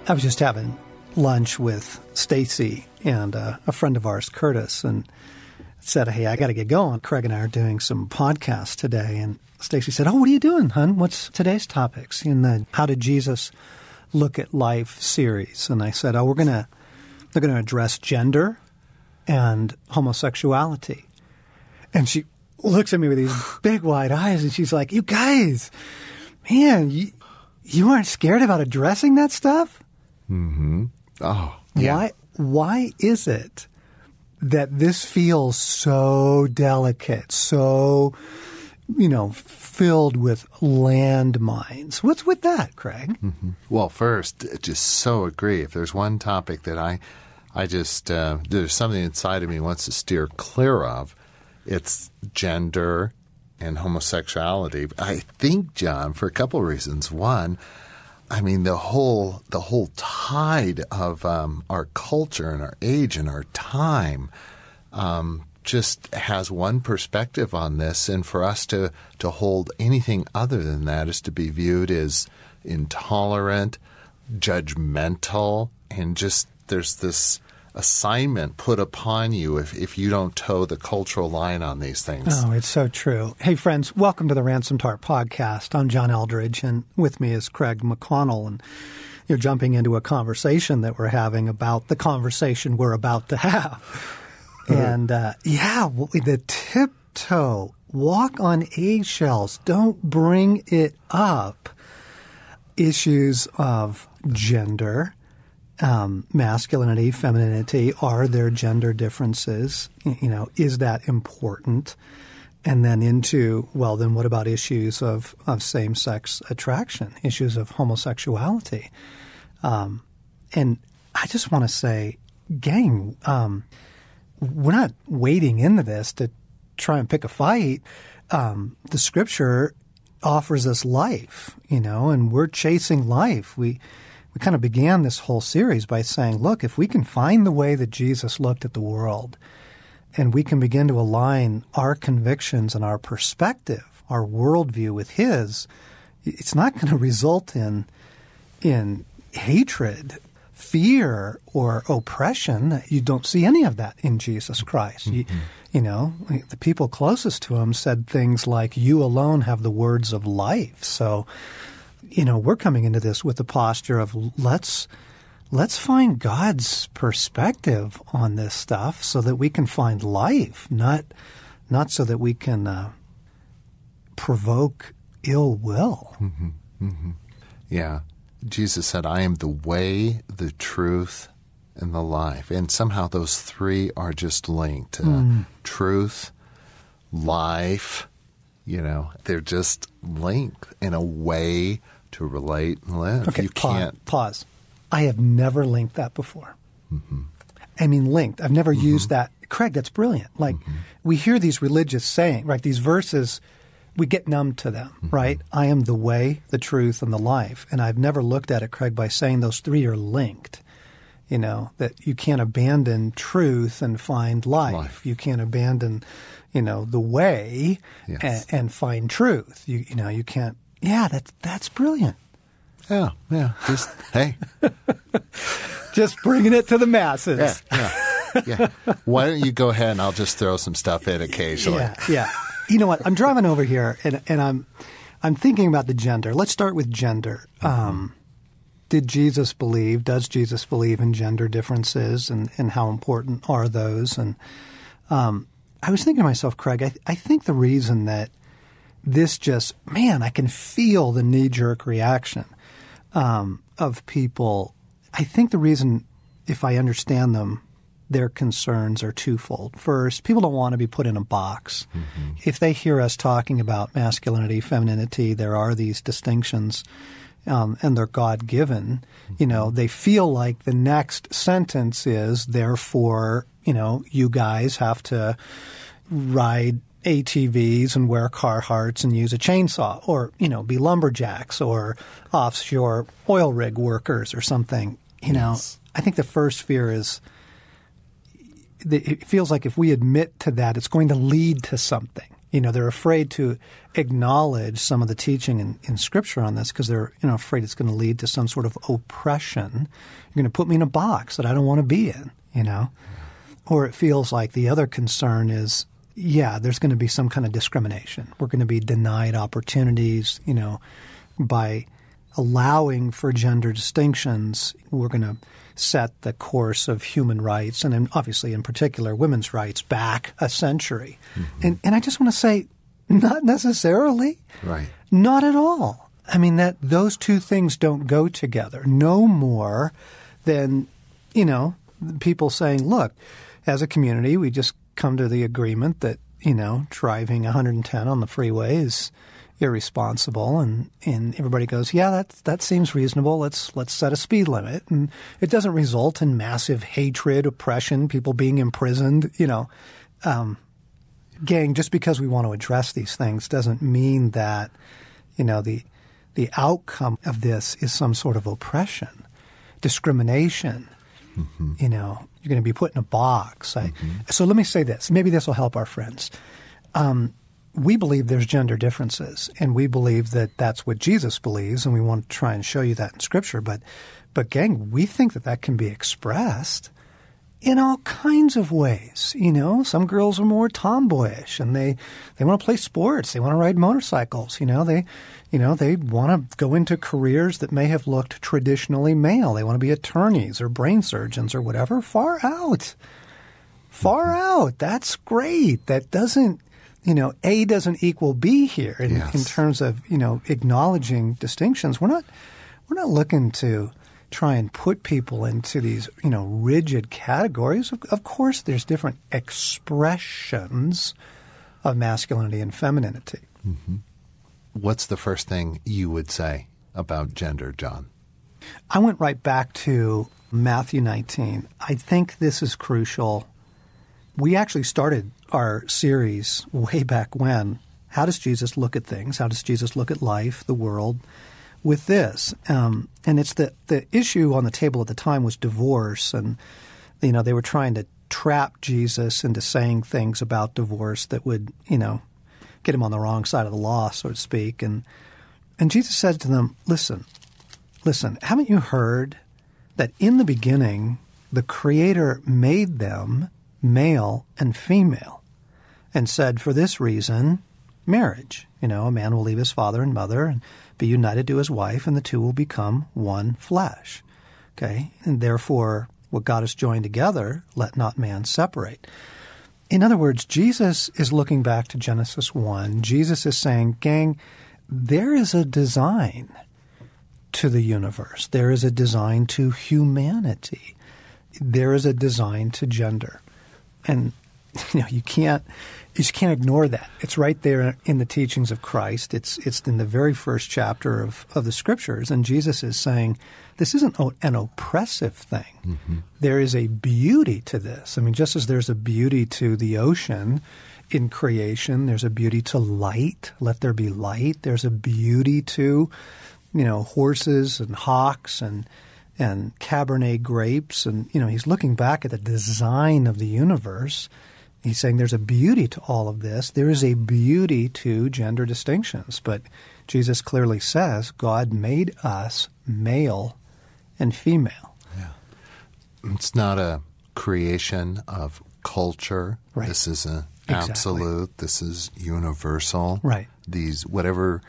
I was just having lunch with Stacy and a friend of ours, Curtis, and said, hey, I got to get going. Craig and I are doing some podcasts today. And Stacy said, oh, what are you doing, hon? What's today's topics in the How Did Jesus Look at Life series? And I said, oh, they're going to address gender and homosexuality. And she looks at me with these big wide eyes and she's like, you guys, man, you aren't scared about addressing that stuff? Mm-hmm. Oh, yeah. Why is it that this feels so delicate, so, filled with landmines? What's with that, Craig? Mm-hmm. Well, first, just so agree. If there's one topic that I just, there's something inside of me wants to steer clear of, it's gender and homosexuality. I think, John, for a couple of reasons. One, I mean, the whole tide of our culture and our age and our time just has one perspective on this. And for us to hold anything other than that is to be viewed as intolerant, judgmental, and just there's this assignment put upon you if you don't toe the cultural line on these things. Oh, it's so true. Hey, friends, welcome to the Ransomed Heart Podcast. I'm John Eldridge, and with me is Craig McConnell. And you're jumping into a conversation that we're having about the conversation we're about to have. And, the tiptoe, walk on eggshells, don't bring it up. Issues of gender, masculinity, femininity, are there gender differences? Is that important? And then into, well, then what about issues of same-sex attraction, issues of homosexuality? And I just want to say, gang, we're not wading into this to try and pick a fight. The Scripture offers us life, and we're chasing life. We kind of began this whole series by saying, look, if we can find the way that Jesus looked at the world and we can begin to align our convictions and our perspective, our worldview with his, it's not going to result in hatred, fear, or oppression. You don't see any of that in Jesus Christ. Mm-hmm. The people closest to him said things like, you alone have the words of life. So we're coming into this with the posture of let's find God's perspective on this stuff so that we can find life, not so that we can provoke ill will. Mm-hmm. Mm-hmm. Yeah. Jesus said, I am the way, the truth, and the life. And somehow those three are just linked. Truth, life, they're just linked in a way to relate and live. Okay, you can't pause. I have never linked that before. Mm-hmm. I mean, linked. I've never used that. Craig, that's brilliant. Like, we hear these religious sayings, right? These verses, we get numb to them, right? I am the way, the truth, and the life. And I've never looked at it, Craig, by saying those three are linked. That you can't abandon truth and find life. You can't abandon, the way and find truth. You can't. Yeah, that's brilliant. Yeah. Just, hey. Just bringing it to the masses. Yeah. Why don't you go ahead and I'll just throw some stuff in occasionally. Yeah. You know what? I'm driving over here and I'm thinking about the gender. Let's start with gender. Does Jesus believe in gender differences and how important are those? And I was thinking to myself, Craig, I think the reason that this just, I can feel the knee-jerk reaction of people. I think the reason, if I understand them, their concerns are twofold. First, people don't want to be put in a box. If they hear us talking about masculinity, femininity, there are these distinctions and they're God-given, they feel like the next sentence is, therefore, you guys have to ride ATVs and wear Carhartts and use a chainsaw, or, be lumberjacks or offshore oil rig workers or something. Yes. I think the first fear is it feels like if we admit to that, it's going to lead to something. They're afraid to acknowledge some of the teaching in Scripture on this because they're, afraid it's going to lead to some sort of oppression. You're going to put me in a box that I don't want to be in, Or it feels like the other concern is, there's going to be some kind of discrimination. We're going to be denied opportunities, by allowing for gender distinctions. We're going to set the course of human rights, and obviously in particular women's rights, back a century. Mm-hmm. And I just want to say, not necessarily. Right. Not at all. I mean, that those two things don't go together. No more than, people saying, look, as a community, we just come to the agreement that, driving 110 on the freeway is irresponsible, and everybody goes, that seems reasonable. Let's set a speed limit, and it doesn't result in massive hatred, oppression, people being imprisoned. Gang, just because we want to address these things doesn't mean that the outcome of this is some sort of oppression, discrimination. Mm-hmm. You're going to be put in a box. So let me say this. Maybe this will help our friends. We believe there's gender differences, and we believe that that's what Jesus believes, and we want to try and show you that in Scripture. But gang, we think that can be expressed in all kinds of ways. Some girls are more tomboyish, and they want to play sports. They want to ride motorcycles. They want to go into careers that may have looked traditionally male. They want to be attorneys or brain surgeons or whatever. Far out. That's great. That doesn't. A doesn't equal B here in terms of, acknowledging distinctions. We're not looking to try and put people into these, rigid categories. Of course, there's different expressions of masculinity and femininity. Mm-hmm. What's the first thing you would say about gender, John? I went right back to Matthew 19. I think this is crucial. We actually started our series way back when. How does Jesus look at things? How does Jesus look at life, the world? With this, and it's the issue on the table at the time was divorce, and they were trying to trap Jesus into saying things about divorce that would get him on the wrong side of the law, so to speak. And Jesus said to them, listen, haven't you heard that in the beginning the Creator made them male and female, and said, for this reason, marriage. A man will leave his father and mother and be united to his wife, and the two will become one flesh. Okay? And therefore, what God has joined together, let not man separate. In other words, Jesus is looking back to Genesis 1. Jesus is saying, gang, there is a design to the universe. There is a design to humanity. There is a design to gender. And you just can't ignore that. It's right there in the teachings of Christ. It's in the very first chapter of the Scriptures. And Jesus is saying, this isn't an oppressive thing. Mm-hmm. There is a beauty to this. I mean, just as there's a beauty to the ocean in creation, there's a beauty to light. Let there be light. There's a beauty to, horses and hawks and Cabernet grapes. And, he's looking back at the design of the universe. He's saying there's a beauty to all of this. There is a beauty to gender distinctions. But Jesus clearly says God made us male and female. Yeah. It's not a creation of culture. Right. This is an absolute. Exactly. This is universal. Right. These, whatever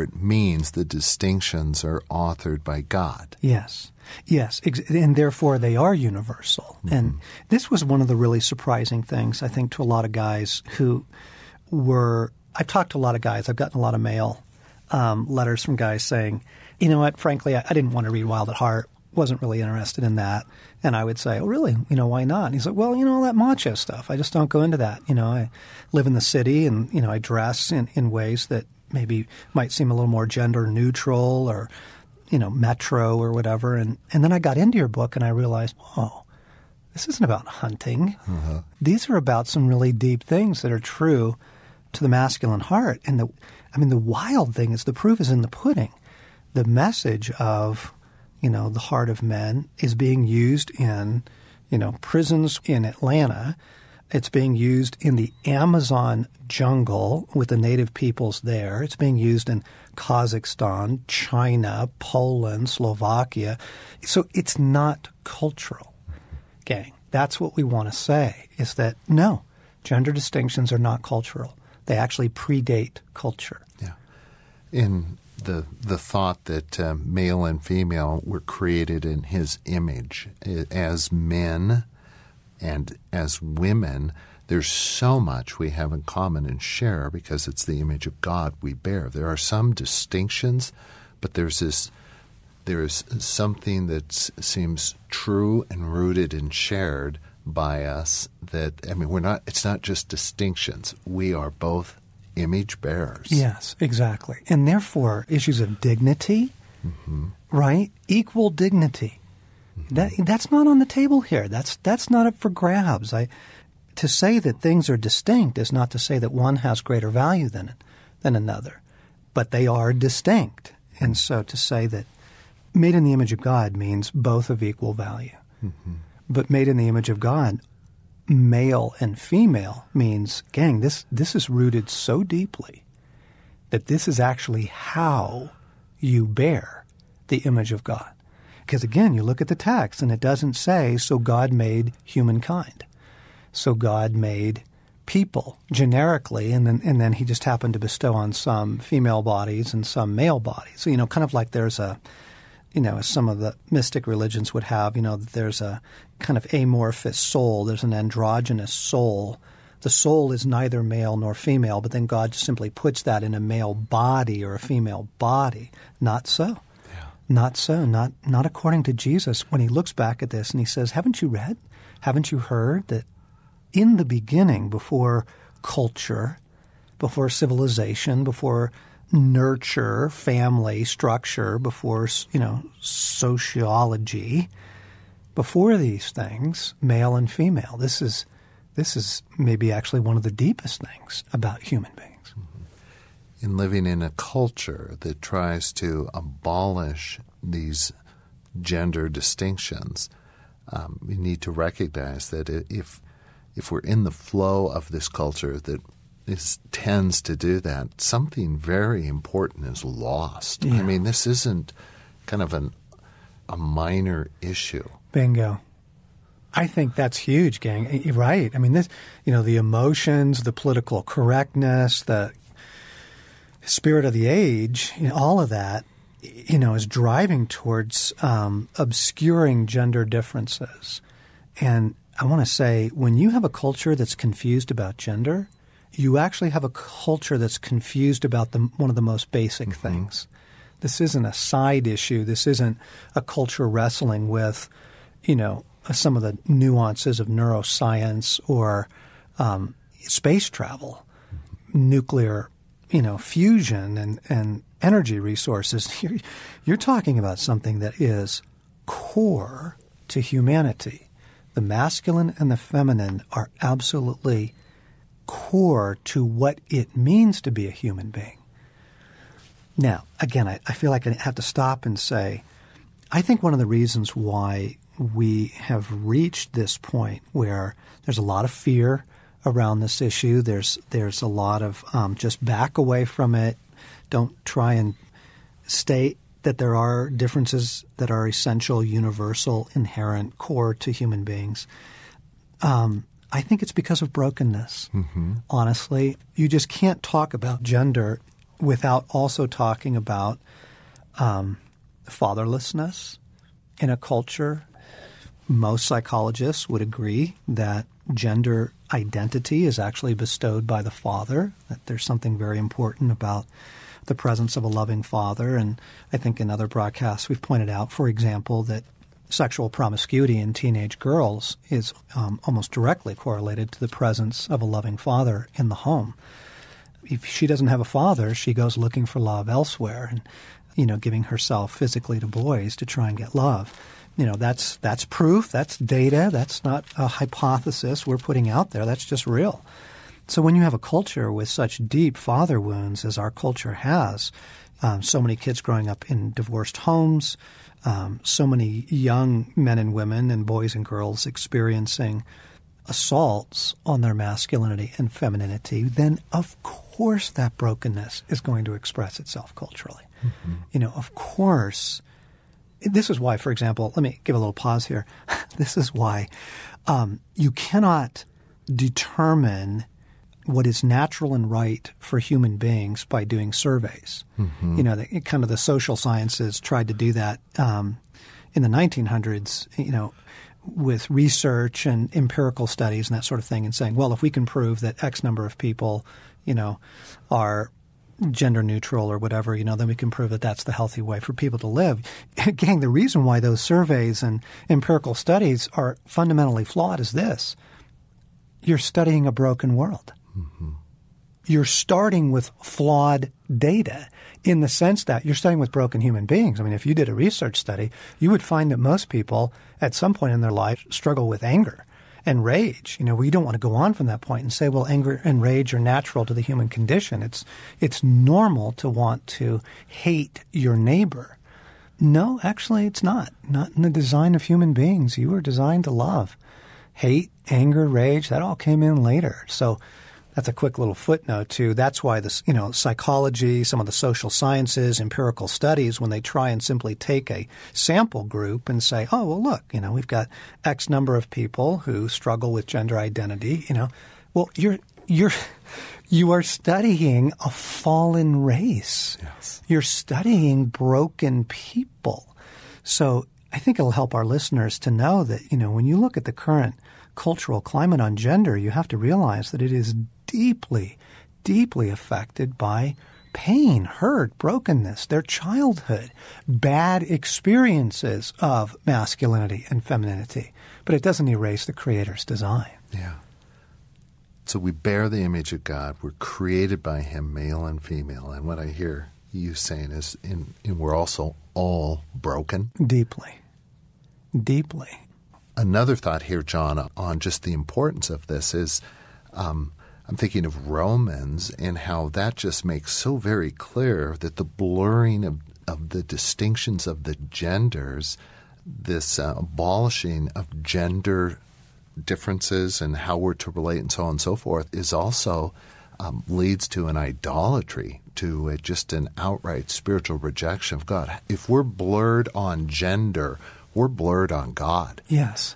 it means, the distinctions are authored by God. Yes. And therefore they are universal. Mm-hmm. And this was one of the really surprising things, I think, to a lot of guys who I've talked to a lot of guys. I've gotten a lot of mail letters from guys saying, you know what, frankly, I didn't want to read Wild at Heart. Wasn't really interested in that. And I would say, oh, really? Why not? And he's like, well, all that macho stuff. I just don't go into that. I live in the city and, I dress in ways that maybe might seem a little more gender neutral, or Metro or whatever. And then I got into your book and I realized, whoa, this isn't about hunting. Uh-huh. These are about some really deep things that are true to the masculine heart. And the wild thing is the proof is in the pudding. The message of, the heart of men is being used in, prisons in Atlanta. It's being used in the Amazon jungle with the native peoples there. It's being used in Kazakhstan, China, Poland, Slovakia. So it's not cultural, gang. That's what we want to say, is that, no, gender distinctions are not cultural. They actually predate culture. Yeah. In the thought that male and female were created in his image as men and as women, there's so much we have in common and share because it's the image of God we bear. There are some distinctions, but there is something that seems true and rooted and shared by us that, it's not just distinctions. We are both image bearers. Yes, exactly. And therefore, issues of dignity, right? Equal dignity. That's not on the table here. That's not up for grabs. To say that things are distinct is not to say that one has greater value than another, but they are distinct. And so to say that made in the image of God means both of equal value. Mm-hmm. But made in the image of God, male and female means, gang, this is rooted so deeply that this is actually how you bear the image of God. Because again, you look at the text and it doesn't say, so God made humankind. So God made people generically, and then he just happened to bestow on some female bodies and some male bodies. So, kind of like there's a, as some of the mystic religions would have, that there's a kind of amorphous soul. There's an androgynous soul. The soul is neither male nor female, but then God just simply puts that in a male body or a female body. Not so. Not so. Not according to Jesus when he looks back at this and he says, haven't you read? Haven't you heard that in the beginning, before culture, before civilization, before nurture, family, structure, before, sociology, before these things, male and female, this is maybe actually one of the deepest things about human beings. In living in a culture that tries to abolish these gender distinctions, we need to recognize that if we're in the flow of this culture that tends to do that, something very important is lost. Yeah. This isn't kind of a minor issue. Bingo. I think that's huge, gang. You're right. This, the emotions, the political correctness, the spirit of the age, all of that, is driving towards obscuring gender differences. And I want to say, when you have a culture that's confused about gender, you actually have a culture that's confused about one of the most basic things. This isn't a side issue. This isn't a culture wrestling with, some of the nuances of neuroscience or space travel, nuclear fusion and energy resources. You're talking about something that is core to humanity. The masculine and the feminine are absolutely core to what it means to be a human being. Now, again, I feel like I have to stop and say, I think one of the reasons why we have reached this point where there's a lot of fear around this issue. There's a lot of just back away from it. Don't try and state that there are differences that are essential, universal, inherent, core to human beings. I think it's because of brokenness. Mm-hmm. Honestly, you just can't talk about gender without also talking about fatherlessness in a culture. Most psychologists would agree that gender identity is actually bestowed by the father, that there's something very important about the presence of a loving father. And I think in other broadcasts we've pointed out, for example, that sexual promiscuity in teenage girls is almost directly correlated to the presence of a loving father in the home. If she doesn't have a father, she goes looking for love elsewhere. giving herself physically to boys to try and get love. That's proof, that's data, that's not a hypothesis we're putting out there, that's just real. So when you have a culture with such deep father wounds as our culture has, so many kids growing up in divorced homes, so many young men and women and boys and girls experiencing assaults on their masculinity and femininity, then of course that brokenness is going to express itself culturally. Mm-hmm. Of course. This is why, for example, let me give a little pause here. This is why you cannot determine what is natural and right for human beings by doing surveys. Mm-hmm. Kind of the social sciences tried to do that in the 1900s, with research and empirical studies and that sort of thing, and saying, well, if we can prove that X number of people, are gender neutral or whatever, then we can prove that that's the healthy way for people to live. Again, the reason why those surveys and empirical studies are fundamentally flawed is this. You're studying a broken world. Mm-hmm. You're starting with flawed data in the sense that you're starting with broken human beings. I mean, if you did a research study, you would find that most people at some point in their life struggle with anger and rage. We don't want to go on from that point and say, well, anger and rage are natural to the human condition. It's normal to want to hate your neighbor. No, actually, it's not. Not in the design of human beings. You were designed to love. Hate, anger, rage, that all came in later. So that's a quick little footnote too. That's why this, psychology, some of the social sciences, empirical studies, when they try and simply take a sample group and say, oh, well, look, we've got X number of people who struggle with gender identity, well, you are studying a fallen race. Yes. You're studying broken people. So I think it'll help our listeners to know that, when you look at the current cultural climate on gender, you have to realize that it is deeply, deeply affected by pain, hurt, brokenness, their childhood, bad experiences of masculinity and femininity. But it doesn't erase the Creator's design. Yeah. So we bear the image of God. We're created by Him, male and female. And what I hear you saying is we're also all broken. Deeply. Deeply. Another thought here, John, on just the importance of this is I'm thinking of Romans and how that just makes so very clear that the blurring of the distinctions of the genders, this abolishing of gender differences and how we're to relate and so on and so forth is also leads to an idolatry, to just an outright spiritual rejection of God. If we're blurred on gender, we're blurred on God. Yes.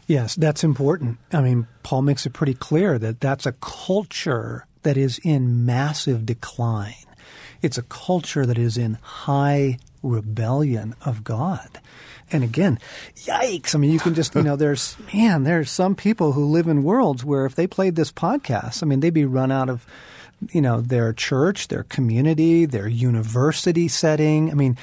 Yes, that's important. I mean, Paul makes it pretty clear that that's a culture that is in massive decline. It's a culture that is in high rebellion of God. And again, yikes. I mean, you can just, there's some people who live in worlds where if they played this podcast, they'd be run out of, their church, their community, their university setting.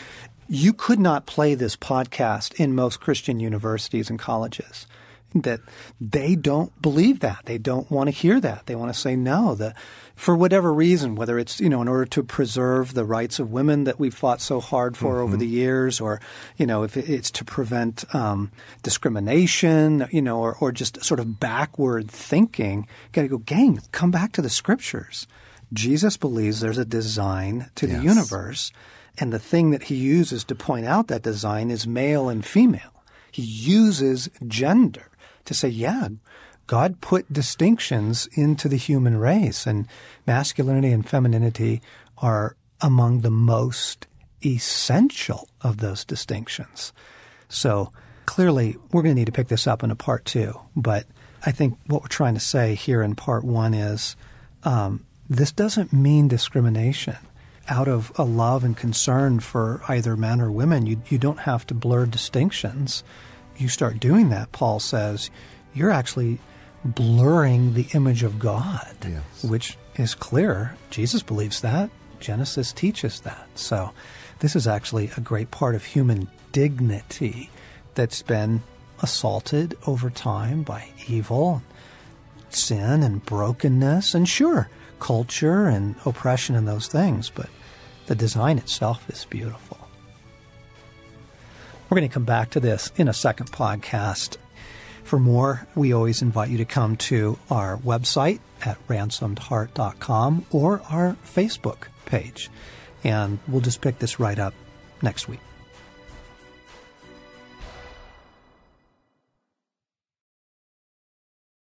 You could not play this podcast in most Christian universities and colleges. That they don't believe that. They don't want to hear that. They want to say no. For whatever reason, whether it's, in order to preserve the rights of women that we've fought so hard for over the years, or, if it's to prevent discrimination, or just sort of backward thinking, got to go, gang, come back to the Scriptures. Jesus believes there's a design to the universe, and the thing that he uses to point out that design is male and female. He uses gender to say, God put distinctions into the human race, and masculinity and femininity are among the most essential of those distinctions. So clearly, we're going to need to pick this up in a part 2. But I think what we're trying to say here in part 1 is this doesn't mean discrimination. Out of a love and concern for either men or women, you don't have to blur distinctions. You start doing that, Paul says, you're actually blurring the image of God, which is clear. Jesus believes that. Genesis teaches that. So this is actually a great part of human dignity that's been assaulted over time by evil, sin, and brokenness, and sure, culture and oppression and those things. But the design itself is beautiful. We're going to come back to this in a second podcast. For more, we always invite you to come to our website at ransomedheart.com or our Facebook page. And we'll just pick this right up next week.